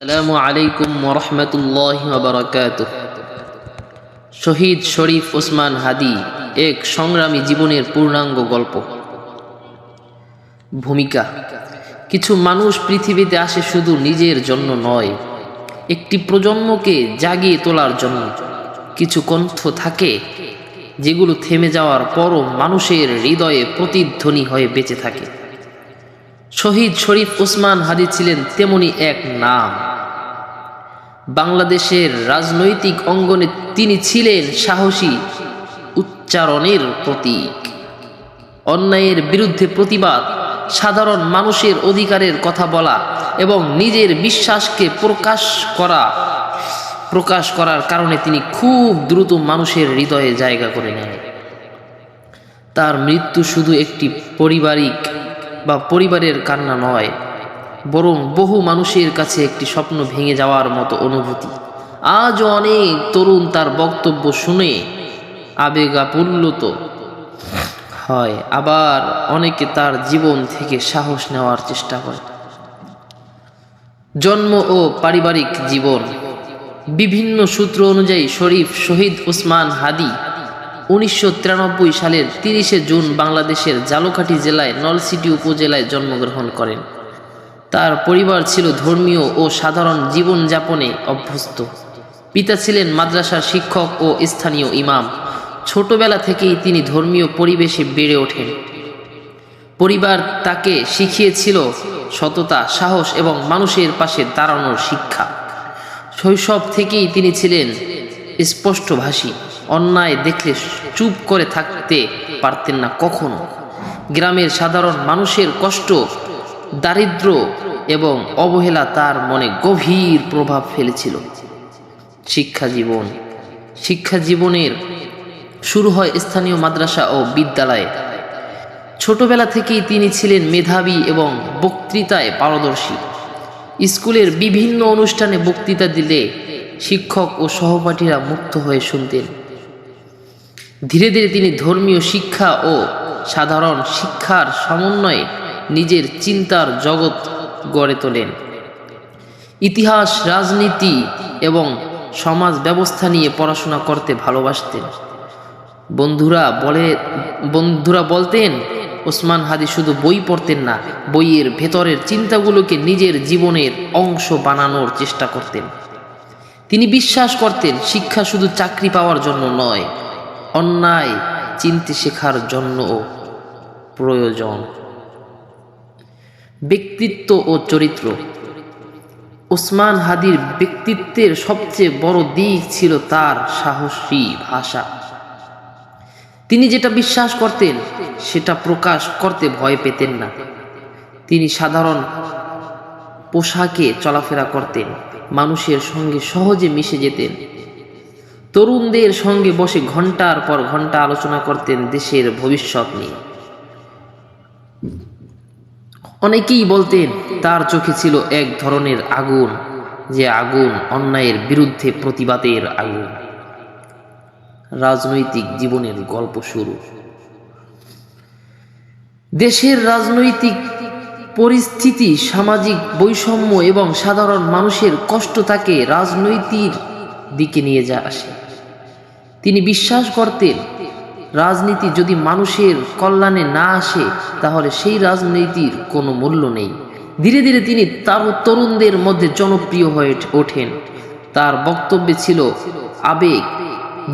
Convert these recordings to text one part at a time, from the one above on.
আসসালামু আলাইকুম ওরহমতুল্লাহি ওয়া বারাকাতুহু। শহীদ শরীফ ওসমান হাদী এক সংগ্রামী জীবনের পূর্ণাঙ্গ গল্প। ভূমিকা: কিছু মানুষ পৃথিবীতে আসে শুধু নিজের জন্য নয়, একটি প্রজন্মকে জাগিয়ে তোলার জন্য। কিছু কণ্ঠ থাকে যেগুলো থেমে যাওয়ার পরও মানুষের হৃদয়ে প্রতিধ্বনি হয়ে বেঁচে থাকে। শহীদ শরীফ ওসমান হাদী ছিলেন তেমনি এক নাম। বাংলাদেশের রাজনৈতিক অঙ্গনে তিনি ছিলেন সাহসী উচ্চারণের প্রতীক। অন্যায়ের বিরুদ্ধে প্রতিবাদ, সাধারণ মানুষের অধিকারের কথা বলা এবং নিজের বিশ্বাসকে প্রকাশ করার কারণে তিনি খুব দ্রুত মানুষের হৃদয়ে জায়গা করে নেন। তার মৃত্যু শুধু একটি পরিবারের কান্না নয়, বরং বহু মানুষের কাছে একটি স্বপ্ন ভেঙে যাওয়ার মতো অনুভূতি। আজও অনেক তরুণ তার বক্তব্য শুনে আবেগাপ্লুত হয়, আবার অনেকে তার জীবন থেকে সাহস নেওয়ার চেষ্টা করে। জন্ম ও পারিবারিক জীবন: বিভিন্ন সূত্র অনুযায়ী শহীদ ওসমান হাদী 1993 সালের 30 জুন বাংলাদেশের ঝালকাঠি জেলায় নলছিটি উপজেলায় জন্মগ্রহণ করেন। তার পরিবার ছিল ধর্মীয় ও সাধারণ জীবনযাপনে অভ্যস্ত। পিতা ছিলেন মাদ্রাসার শিক্ষক ও স্থানীয় ইমাম। ছোটবেলা থেকেই তিনি ধর্মীয় পরিবেশে বেড়ে ওঠেন। পরিবার তাকে শিখিয়েছিল সততা, সাহস এবং মানুষের পাশে দাঁড়ানোর শিক্ষা। শৈশব থেকেই তিনি ছিলেন স্পষ্টভাষী। অন্যায় দেখলে চুপ করে থাকতে পারতেন না কখনো। গ্রামের সাধারণ মানুষের কষ্ট, দারিদ্র্য এবং অবহেলা তার মনে গভীর প্রভাব ফেলেছিল। শিক্ষা জীবনের শুরু হয় স্থানীয় মাদ্রাসা ও বিদ্যালয়ে। ছোটবেলা থেকেই তিনি ছিলেন মেধাবী এবং বক্তৃতায় পারদর্শী। স্কুলের বিভিন্ন অনুষ্ঠানে বক্তৃতা দিলে শিক্ষক ও সহপাঠীরা মুগ্ধ হয়ে শুনতেন। ধীরে ধীরে তিনি ধর্মীয় শিক্ষা ও সাধারণ শিক্ষার সমন্বয়ে নিজের চিন্তার জগৎ গড়ে তোলেন। ইতিহাস, রাজনীতি এবং সমাজ ব্যবস্থা নিয়ে পড়াশোনা করতে ভালোবাসতেন। বন্ধুরা বলতেন, ওসমান হাদী শুধু বই পড়তেন না, বইয়ের ভেতরের চিন্তাগুলোকে নিজের জীবনের অংশ বানানোর চেষ্টা করতেন। তিনি বিশ্বাস করতেন শিক্ষা শুধু চাকরি পাওয়ার জন্য নয়, অন্যায় চিনতে শেখার জন্যও প্রয়োজন। ব্যক্তিত্ব ও চরিত্র: ওসমান হাদীর ব্যক্তিত্বের সবচেয়ে বড় দিক ছিল তার সাহসী ভাষা। তিনি যেটা বিশ্বাস করতেন সেটা প্রকাশ করতে ভয় পেতেন না। তিনি সাধারণ পোশাকে চলাফেরা করতেন, মানুষের সঙ্গে সহজে মিশে যেতেন। তরুণদের সঙ্গে বসে ঘন্টার পর ঘন্টা আলোচনা করতেন দেশের ভবিষ্যৎ নিয়ে। অনেকেই বলতেন তার চোখে ছিল এক ধরনের আগুন, যে আগুন অন্যায়ের বিরুদ্ধে প্রতিবাদের আগুন। রাজনৈতিক জীবনের গল্প শুরু: দেশের রাজনৈতিক পরিস্থিতি, সামাজিক বৈষম্য এবং সাধারণ মানুষের কষ্ট তাকে রাজনীতির দিকে নিয়ে আসে। তিনি বিশ্বাস করতেন রাজনীতি যদি মানুষের কল্যাণে না আসে তাহলে সেই রাজনীতির কোনো মূল্য নেই। ধীরে ধীরে তিনি তার তরুণদের মধ্যে জনপ্রিয় হয়ে ওঠেন। তার বক্তব্যে ছিল আবেগ,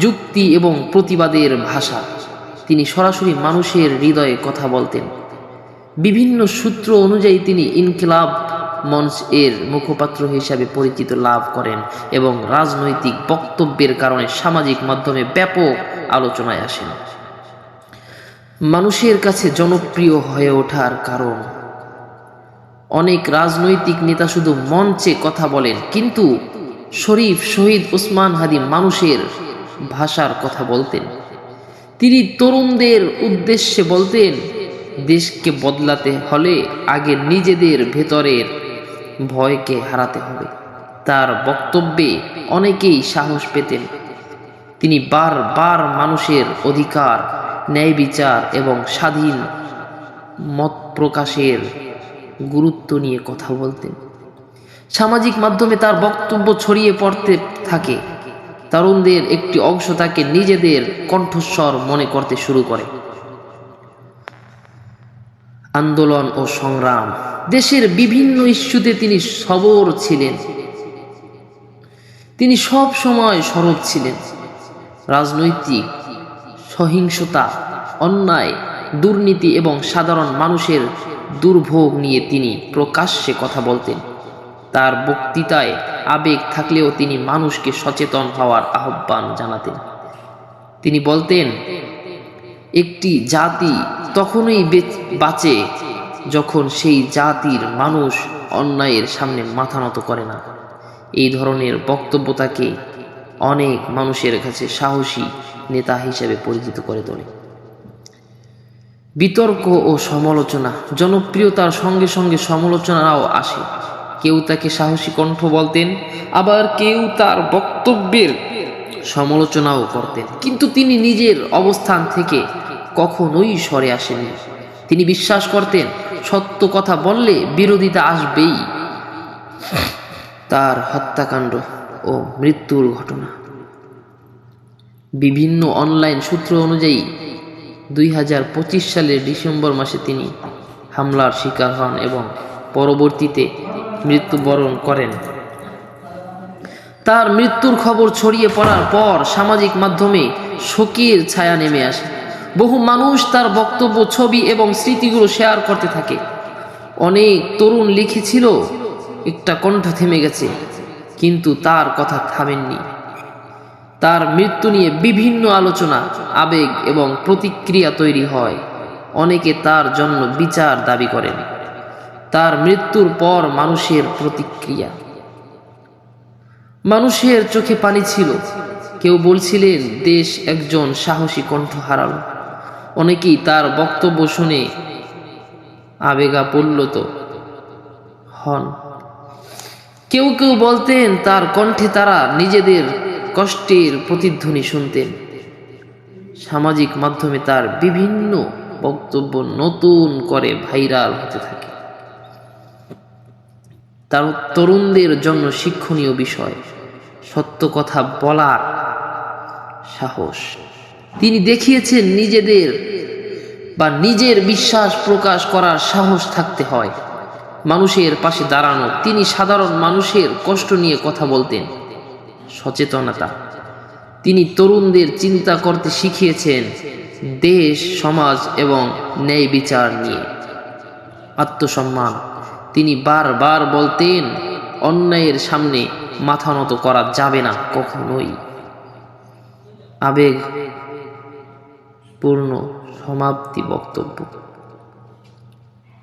যুক্তি এবং প্রতিবাদের ভাষা। তিনি সরাসরি মানুষের হৃদয়ে কথা বলতেন। বিভিন্ন সূত্র অনুযায়ী তিনি ইনকিলাব মঞ্চ এর মুখপাত্র হিসাবে পরিচিতি লাভ করেন এবং রাজনৈতিক বক্তব্যের কারণে সামাজিক মাধ্যমে ব্যাপক আলোচনায় আসেন। মানুষের কাছে জনপ্রিয় হয়ে ওঠার কারণ: অনেক রাজনৈতিক নেতা শুধু মঞ্চে কথা বলেন, কিন্তু শহীদ ওসমান হাদী মানুষের ভাষার কথা বলতেন। তিনি তরুণদের উদ্দেশ্যে বলতেন, দেশকে বদলাতে হলে আগে নিজেদের ভেতরের ভয়কে হারাতে হবে। তার বক্তব্যে অনেকেই সাহস পেতেন। তিনি বারবার মানুষের অধিকার, ন্যায় বিচার এবং স্বাধীন মত প্রকাশের গুরুত্ব নিয়ে কথা বলতেন। সামাজিক মাধ্যমে তার বক্তব্য ছড়িয়ে পড়তে থাকে। তরুণদের একটি অংশ তাকে নিজেদের কণ্ঠস্বর মনে করতে শুরু করে। আন্দোলন ও সংগ্রাম। দেশের বিভিন্ন ইস্যুতে তিনি সবর ছিলেন। তিনি সব সময় সরব ছিলেন। রাজনৈতিক সহিংসতা, অন্যায়, দুর্নীতি এবং সাধারণ মানুষের দুর্ভোগ নিয়ে তিনি প্রকাশ্যে কথা বলতেন। তার বক্তৃতায় আবেগ থাকলেও তিনি মানুষকে সচেতন হওয়ার আহ্বান জানাতেন। তিনি বলতেন, একটি জাতি তখনই বাঁচে যখন সেই জাতির মানুষ অন্যায়ের সামনে মাথা নত করে না। এই ধরনের বক্তব্য তাকে অনেক মানুষের কাছে সাহসী নেতা হিসেবে পরিচিত করে তোলে। বিতর্ক ও সমালোচনা। জনপ্রিয়তার সঙ্গে সঙ্গে সমালোচনাও আসে। কেউ তাকে সাহসী কণ্ঠ বলতেন, আবার কেউ তার বক্তব্যের সমালোচনাও করতেন, কিন্তু তিনি নিজের অবস্থান থেকে কখনোই সরে আসেননি। তিনি বিশ্বাস করতেন, সত্য কথা বললে বিরোধিতা আসবেই। তার হত্যাকাণ্ড ও মৃত্যুর ঘটনা। বিভিন্ন অনলাইন সূত্র অনুযায়ী 2025 সালের ডিসেম্বর মাসে তিনি হামলার শিকার হন এবং পরবর্তীতে মৃত্যুবরণ করেন। তার মৃত্যুর খবর ছড়িয়ে পড়ার পর সামাজিক মাধ্যমে শোকের ছায়া নেমে আসে। বহু মানুষ তার বক্তব্য, ছবি এবং স্মৃতিগুলো শেয়ার করতে থাকে। অনেক তরুণ লিখেছিল, একটা কণ্ঠ থেমে গেছে, কিন্তু তার কথা থামেননি। তার মৃত্যু নিয়ে বিভিন্ন আলোচনা, আবেগ এবং প্রতিক্রিয়া তৈরি হয়। অনেকে তার জন্য বিচার দাবি করেন। তার মৃত্যুর পর মানুষের প্রতিক্রিয়া। মানুষের চোখে পানি ছিল। কেউ বলছিলেন, দেশ একজন সাহসী কণ্ঠ হারালো। অনেকেই তার বক্তব্য শুনে আবেগাপ্রবণ হন। কেউ কেউ বলতেন, তার কণ্ঠে তারা নিজেদের কষ্টের প্রতিধ্বনি শুনতেন। সামাজিক মাধ্যমে তার বিভিন্ন বক্তব্য নতুন করে ভাইরাল হতে থাকে। তার তরুণদের জন্য শিক্ষণীয় বিষয়, সত্য কথা বলার সাহস। তিনি দেখিয়েছেন নিজের বিশ্বাস প্রকাশ করার সাহস থাকতে হয়। মানুষের পাশে দাঁড়ানো। তিনি সাধারণ মানুষের কষ্ট নিয়ে কথা বলতেন। সচেতনতা। তিনি তরুণদের চিন্তা করতে শিখিয়েছেন দেশ, সমাজ এবং ন্যায় বিচার নিয়ে। আত্মসম্মান। তিনি বারবার বলতেন, অন্যায়ের সামনে মাথা নত করা যাবে না কখনোই। আবেগপূর্ণ সমাপ্তি বক্তব্য।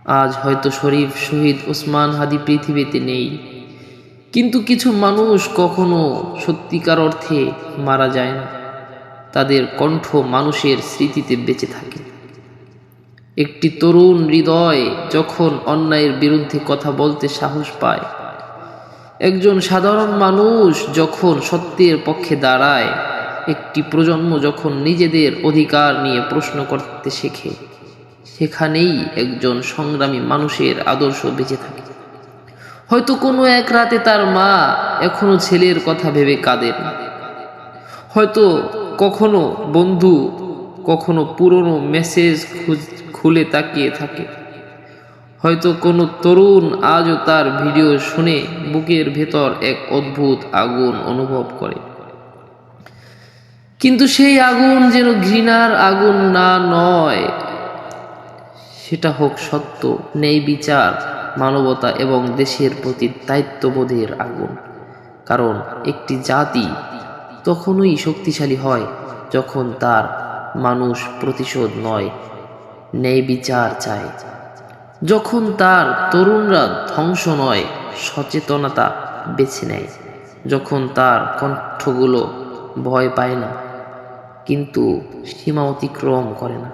আজ হয়তো শহীদ ওসমান হাদি পৃথিবীতে নেই, কিন্তু কিছু মানুষ কখনো সত্যিকার অর্থে মারা যায় না। তাদের কণ্ঠ মানুষের স্মৃতিতে বেঁচে থাকে। একটি তরুণ হৃদয় যখন অন্যায়ের বিরুদ্ধে কথা বলতে সাহস পায়, একজন সাধারণ মানুষ যখন সত্যের পক্ষে দাঁড়ায়, একটি প্রজন্ম যখন নিজেদের অধিকার নিয়ে প্রশ্ন করতে শেখে, সেখানেই একজন সংগ্রামী মানুষের আদর্শ বেঁচে থাকে। হয়তো কোনো এক রাতে তার মা এখনো ছেলের কথা ভেবে কাঁদেন। হয়তো কখনো বন্ধু কখনো পুরনো মেসেজ খুলে তাকিয়ে থাকে। হয়তো কোনো তরুণ আজও তার ভিডিও শুনে বুকের ভেতর এক অদ্ভুত আগুন অনুভব করে। কিন্তু সেই আগুন যেন ঘৃণার আগুন নয়, সেটা হোক সত্য, ন্যায় বিচার, মানবতা এবং দেশের প্রতি দায়িত্ববোধের আগুন। কারণ একটি জাতি তখনই শক্তিশালী হয় যখন তার মানুষ প্রতিশোধ নয়, ন্যায় বিচার চায়। যখন তার তরুণরা ধ্বংস নয়, সচেতনতা বেছে নেয়। যখন তার কণ্ঠগুলো ভয় পায় না, কিন্তু সীমা অতিক্রম করে না।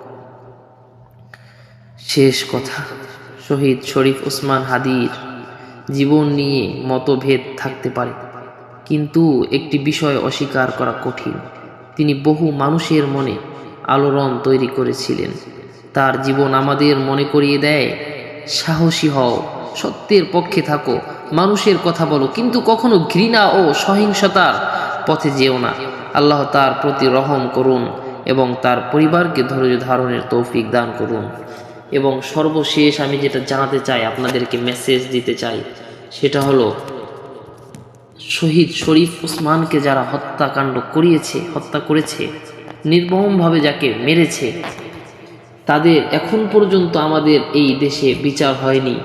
শেষ কথা, শহীদ শরীফ ওসমান হাদির জীবন নিয়ে মতভেদ থাকতে পারে, কিন্তু একটি বিষয় অস্বীকার করা কঠিন, তিনি বহু মানুষের মনে আলোড়ন তৈরি করেছিলেন। তার জীবন আমাদের মনে করিয়ে দেয়, সাহসী হও, সত্যের পক্ষে থাকো মানুষের কথা বলো, কিন্তু কখনো ঘৃণা ও সহিংসতার পথে যেও না। আল্লাহ তার প্রতি রহম করুন এবং তার পরিবারকে ধৈর্য ধারণের তৌফিক দান করুন। এবং সর্বশেষ আমি যেটা জানাতে চাই, আপনাদেরকে মেসেজ দিতে চাই, সেটা হলো শহীদ শরীফ ওসমানকে যারা হত্যা করেছে, নির্মমভাবে যাকে মেরেছে, তাদের এখন পর্যন্ত আমাদের এই দেশে বিচার হয়নি।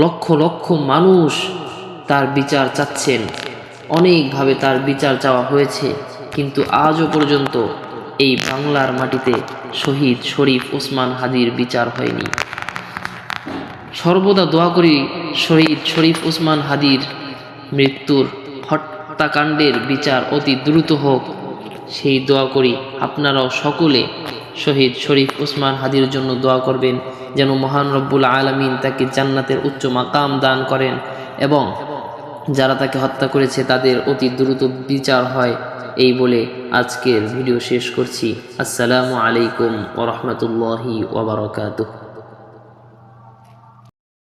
লক্ষ লক্ষ মানুষ তার বিচার চাচ্ছেন, অনেকভাবে তার বিচার চাওয়া হয়েছে, কিন্তু আজও পর্যন্ত এই বাংলার মাটিতে শহীদ শরীফ ওসমান হাদির বিচার হয়নি। সর্বদা দোয়া করি শহীদ শরীফ ওসমান হাদির মৃত্যুর হত্যাকাণ্ডের বিচার অতি দ্রুত হোক, সেই দোয়া করি। আপনারাও সকলে শহীদ শরীফ ওসমান হাদির জন্য দোয়া করবেন, যেন মহান রব্বুল আলামিন তাকে জান্নাতের উচ্চ মাকাম দান করেন এবং যারা তাকে হত্যা করেছে তাদের অতি দ্রুত বিচার হয়। এই বলে আজকের ভিডিও শেষ করছি। আসসালামু আলাইকুম ওয়া রাহমাতুল্লাহি ওয়া বারাকাতুহু।